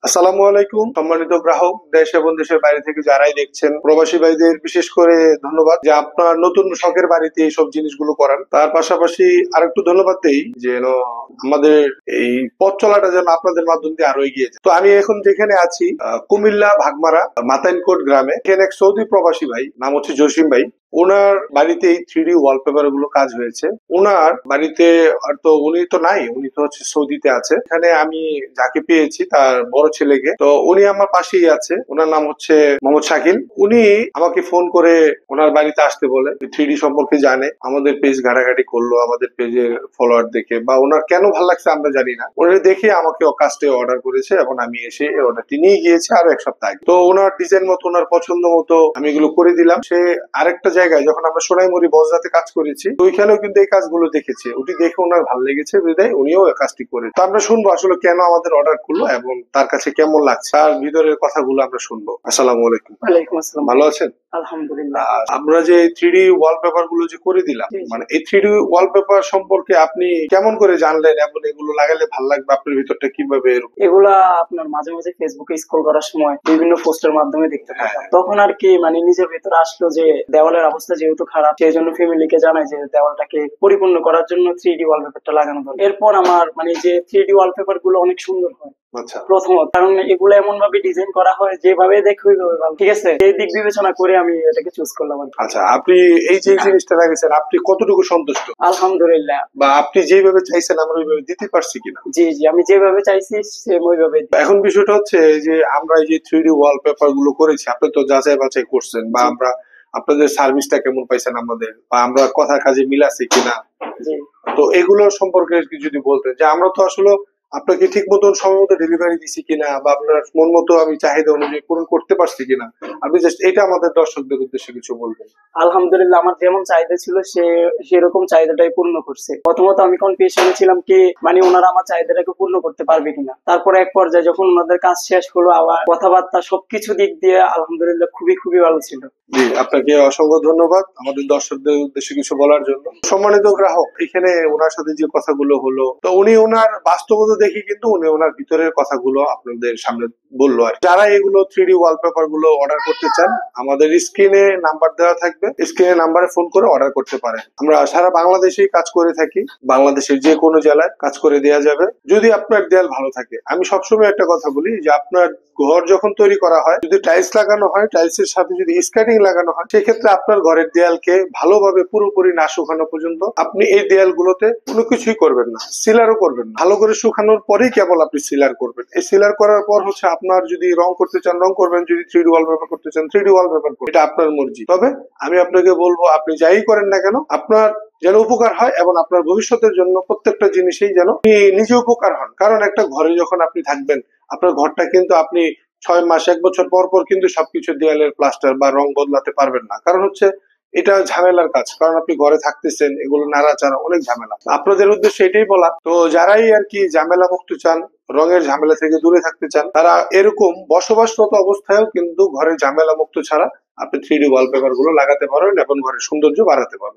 আসসালামু আলাইকুম সম্মানিত গ্রাহক, দেশ এবং দেশের বাইরে থেকে যারাই দেখছেন, প্রবাসী ভাইদের বিশেষ করে ধন্যবাদ যে আপনার নতুন শখের বাড়িতে এইসব জিনিসগুলো করান। তার পাশাপাশি আরেকটু ধন্যবাদ দেই যেন আমাদের এই পথ চলাটা যেন আপনাদের মাধ্যম দিয়ে আরো এগিয়ে যায়। তো আমি এখন যেখানে আছি কুমিল্লা ভাগমারা মাতাইনকোট গ্রামে, এখানে এক সৌদি প্রবাসী ভাই, নাম হচ্ছে জসিম ভাই। ওনার বাড়িতে এই 3D ওয়ালপেপার গুলো কাজ হয়েছে। ওনার বাড়িতে তো উনি তো নাই, উনি তো হচ্ছে সৌদিতে আছে। এখানে আমি যাকে পেয়েছি তার বড় ছেলেকে, তো উনি আমার পাশেই আছে। ওনার নাম হচ্ছে মোহাম্মদ শাকিল। উনি আমাকে ফোন করে ওনার বাড়িতে আসতে বলে, 3D সম্পর্কে জানে, আমাদের পেজ ঘাটাঘাটি করলো, আমাদের পেজের ফলোয়ার দেখে বা ওনার কেন ভালো লাগছে আমরা জানি না, ওনার দেখে আমাকে কাজটা অর্ডার করেছে এবং আমি এসে অর্ডারটি নিয়ে গিয়েছি আরো এক সপ্তাহ আগে। তো ওনার ডিজাইন মতো, ওনার পছন্দ মতো আমি এগুলো করে দিলাম। সে আরেকটা জায়গায় যখন আমরা সোনাইমুড়ি বজরাতে কাজ করেছি, তো ওইখানেও কিন্তু এই কাজগুলো দেখেছে, ওটি দেখে ওনার ভালো লেগেছে বিদায় উনিও এই কাজটি করে। তো আমরা শুনবো আসলে কেন আমাদের অর্ডার করলো এবং তার কাছে কেমন লাগছে, তার ভিতরের কথাগুলো আমরা শুনবো। আসসালামু আলাইকুম। ওয়ালাইকুম আসসালাম। ভালো আছেন? আলহামদুলিল্লাহ। আমরা যে 3D ওয়ালপেপার গুলো যে করে দিলাম, মানে এই 3D ওয়ালপেপার সম্পর্কে আপনি কেমন করে জানলেন এবং এগুলো লাগালে ভালো লাগবে, আপনার ভিতরটা কিভাবে? এগুলা আপনার মাঝে মাঝে ফেসবুকে স্ক্রল করার সময় বিভিন্ন পোস্টের মাধ্যমে দেখতে পেতাম। তখন আর কি মানে নিজের ভিতরে আসলো যে দেওয়ালের অবস্থা যেহেতু খারাপ, সেই জন্য ফ্যামিলিকে জানাই যে দেওয়ালটাকে পরিপূর্ণ করার জন্য 3D ওয়ালপেপারটা লাগানো দরকার। এরপর আমার মানে যে 3D ওয়ালপেপার গুলো অনেক সুন্দর হয় আচ্ছা, প্রথমত, কারণ এগুলো এমন ভাবে ডিজাইন করা হয় যেভাবে দেখে ওইভাবে ভালো। ঠিক আছে, এই দিক বিবেচনা করে আমি এটাকে চুজ করলাম আর কি। আচ্ছা, আপনি এই যে জিনিসটা লাগিয়েছেন, আপনি কতটুকু সন্তুষ্ট, আলহামদুলিল্লাহ। বা আপনি যেভাবে চাইছেন আমরা ওইভাবে দিতে পারছি কিনা? জি জি, আমি যেভাবে চাইছি সেম ওইভাবে। এখন বিষয়টা হচ্ছে যে আমরা এই যে 3D ওয়ালপেপার গুলো করেছি, আপনি তো যাচাই বাছাই করছেন, বা আমরা আপনাদের সার্ভিসটা কেমন পাইছেন আমাদের, বা আমরা কথা কাজে মিল আছে কিনা, জি, তো এগুলো সম্পর্কে আর কি যদি বলতেন যে আমরা তো আসলে আপনাকে ঠিক মতন সময় মতো ডেলিভারি দিছি কিনা, বা আপনার মন মতো আমি চাহিদা অনুযায়ী পূরণ করতে পারছি কিনা, আপনি জাস্ট এটা আমাদের দর্শকদের উদ্দেশ্যে কিছু বলবেন। আলহামদুলিল্লাহ, আমার যেমন চাহিদা ছিল সেরকম চাহিদাটাই পূর্ণ করছে। প্রথমত আমি কনফিউশনে ছিলাম কি মানে ওনারা আমার চাহিদাটাকে পূর্ণ করতে পারবে কিনা। তারপরে এক পর্যায়ে যখন ওনাদের কাজ শেষ হলো, আবার কথাবার্তা সবকিছু দিক দিয়ে আলহামদুলিল্লাহ খুবই খুবই ভালো ছিল। জি, আপনাকে অসংখ্য ধন্যবাদ আমাদের দর্শকদের উদ্দেশ্যে কিছু বলার জন্য। সম্মানিত গ্রাহক, এখানে ওনার সাথে যে কথাগুলো হলো, তো উনি ওনার বাস্তবতা দেখে কিন্তু উনি ওনার ভিতরের কথাগুলো আপনাদের সামনে বললো। আর যারা এগুলো 3D ওয়ালপেপার গুলো অর্ডার করতে চান, আমাদের স্ক্রিনে নাম্বার দেওয়া থাকবে, স্ক্রিনে নাম্বারে ফোন করে অর্ডার করতে পারেন। আমরা সারা বাংলাদেশেই কাজ করে থাকি, বাংলাদেশের যে কোনো জেলায় কাজ করে দেওয়া যাবে যদি আপনার দেয়াল ভালো থাকে। আমি সবসময় একটা কথা বলি যে আপনার ঘর যখন তৈরি করা হয়, যদি টাইলস লাগানো হয়, টাইলসের সাথে যদি স্কার্টিং লাগানো হয়, সেক্ষেত্রে আপনার ঘরের দেয়ালকে ভালোভাবে পুরোপুরি না শুকানো পর্যন্ত আপনি এই দেয়ালগুলোতে কোনো কিছুই করবেন না, সিলারও করবেন না। ভালো করে শুকানোর পরেই কেবল আপনি সিলার করবেন। এই সিলার করার পর হচ্ছে আপনার যদি রং করতে চান রং করবেন, যদি 3D ওয়ালপেপার করতে চান 3D ওয়ালপেপার করবেন, এটা আপনার মর্জি। তবে আমি আপনাকে বলবো আপনি যাই করেন না কেন, আপনার যেন উপকার হয় এবং আপনার ভবিষ্যতের জন্য প্রত্যেকটা জিনিসেই যেন আপনি নিজে উপকার হন। কারণ একটা ঘরে যখন আপনি থাকবেন, আপনার ঘরটা কিন্তু আপনি 6 মাস 1 বছর পর পর কিন্তু সবকিছু দেয়ালের প্লাস্টার বা রং বদলাতে পারবেন না। কারণ হচ্ছে এটা ঝামেলার কাজ, কারণ আপনি ঘরে থাকতেছেন, এগুলো নাড়াচাড়া অনেক ঝামেলা। আপনাদের উদ্দেশ্যে এটাই বলা, তো যারাই আর কি ঝামেলা মুক্ত চান, রঙের ঝামেলা থেকে দূরে থাকতে চান, তারা এরকম বসবাসরত অবস্থায়ও কিন্তু ঘরে ঝামেলা মুক্ত ছাড়া আপনি 3D ওয়ালপেপার গুলো লাগাতে পারবেন এবং ঘরের সৌন্দর্য বাড়াতে পারবেন।